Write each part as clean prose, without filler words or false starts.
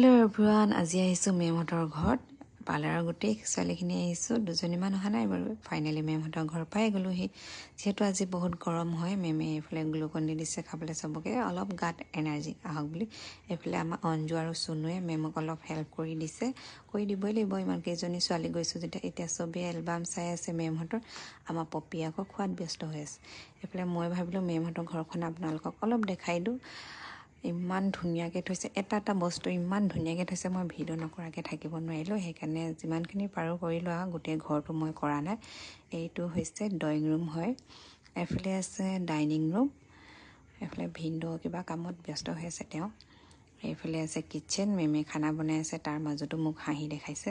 Hello everyone, আজি আহিছো মেমহঁতৰ ঘৰত পাৰ্লাৰৰ গোটেই ছোৱালীখিনি আহিছো দুজনীমান অহা নাই বাৰু ফাইনালি মেমহঁতৰ ঘৰ পাই গ'লোহি যেহেতু আজি বহুত গৰম হয় মেমে এইফালে গ্লুকন দি দিছে খাবলৈ সবকে অলপ গাত এনাৰ্জি আহক বুলি এইফালে আমাৰ অঞ্জু আৰু সুনুৱে মেমক অলপ হেল্প কৰি দিছে কৰি দিবই লাগিব ইমান কেইজনী ছোৱালী গৈছো যেতিয়া এতিয়া সবে এলবাম চাই আছে মেমহঁতৰ আমাৰ পপি আকৌ খোৱাত ব্যস্ত হৈ আছে এইফালে মই ভাবিলো মেমহঁতৰ ঘৰখন আপোনালোকক অলপ দেখাই দিওঁ ইমান ধুনীয়াকৈ থৈছে এটা বস্তু ইমান ধুনীয়াকৈ থৈছে মই ভিডিও নকৰাকৈ থাকিব নোৱাৰিলোঁ সেইকাৰণে যিমানখিনি পাৰোঁ কৰিলোঁ আৰু গোটেই ঘৰটো মই কৰা নাই এইটো হৈছে ড্ৰয়িং ৰুম হয় এফালে আছে ডাইনিং ৰুম এফালে ভিন্ডো কিবা কামত ব্যস্ত হৈ আছে তেওঁ এইফালে আছে কিচেন মেমে খানা বনাই আছে তাৰ মাজতো মোক হাঁহি দেখাইছে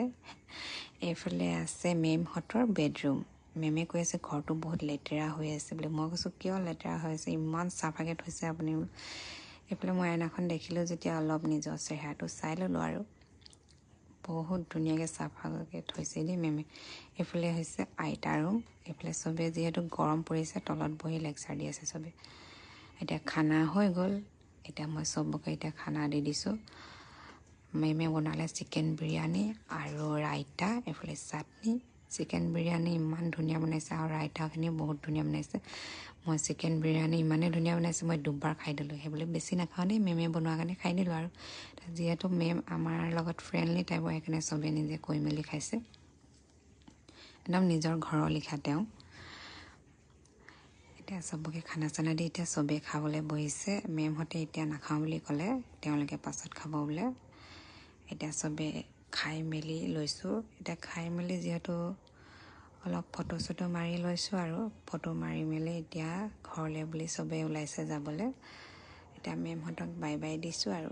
এইফালে আছে মেমহঁতৰ বেডৰুম মেমে কৈ আছে ঘৰটো বহুত লেতেৰা হৈ আছে বুলি মই কৈছোঁ কিয় লেতেৰা হৈ আছে ইমান চাফাকৈ থৈছে আপুনি এইফালে মই আইনাখন দেখিলোঁ যেতিয়া অলপ নিজৰ চেহেৰাটো চাই ল'লোঁ আৰু বহুত ধুনীয়াকৈ চাফাকৈ থৈছে দেই মেমে এইফালে হৈছে আইতা ৰুম এইফালে চবে যিহেতু গৰম পৰিছে তলত বহি লেকচাৰ দি আছে চবে এতিয়া খানা হৈ গ'ল এতিয়া মই চবকে এতিয়া খানা দি দিছোঁ মেমে বনালে চিকেন বিৰিয়ানী আৰু ৰাইতা এইফালে চাটনি চিকেন বিৰিয়ানী ইমান ধুনীয়া বনাইছে আৰু ৰাইতাখিনিও বহুত ধুনীয়া বনাইছে মই চিকেন বিৰিয়ানী ইমানেই ধুনীয়া বনাইছে মই দুবাৰ খাই দিলোঁ সেইবুলি বেছি নাখাওঁ দেই মেমে বনোৱাৰ কাৰণে খাই দিলোঁ আৰু যিহেতু মেম আমাৰ লগত ফ্ৰেণ্ডলি টাইপৰ সেইকাৰণে চবেই নিজে কৈ মেলি খাইছে একদম নিজৰ ঘৰৰ লিখা তেওঁ এতিয়া চবকে খানা চানা দি এতিয়া চবেই খাবলৈ বহিছে মেমহঁতে এতিয়া নাখাওঁ বুলি ক'লে তেওঁলোকে পাছত খাব বোলে এতিয়া চবে খাই মেলি লৈছোঁ এতিয়া খাই মেলি যিহেতু অলপ ফটো চটো মাৰি লৈছোঁ আৰু ফটো মাৰি মেলি এতিয়া ঘৰলৈ বুলি চবেই ওলাইছে যাবলৈ এতিয়া মেমহঁতক বাই বাই দিছোঁ আৰু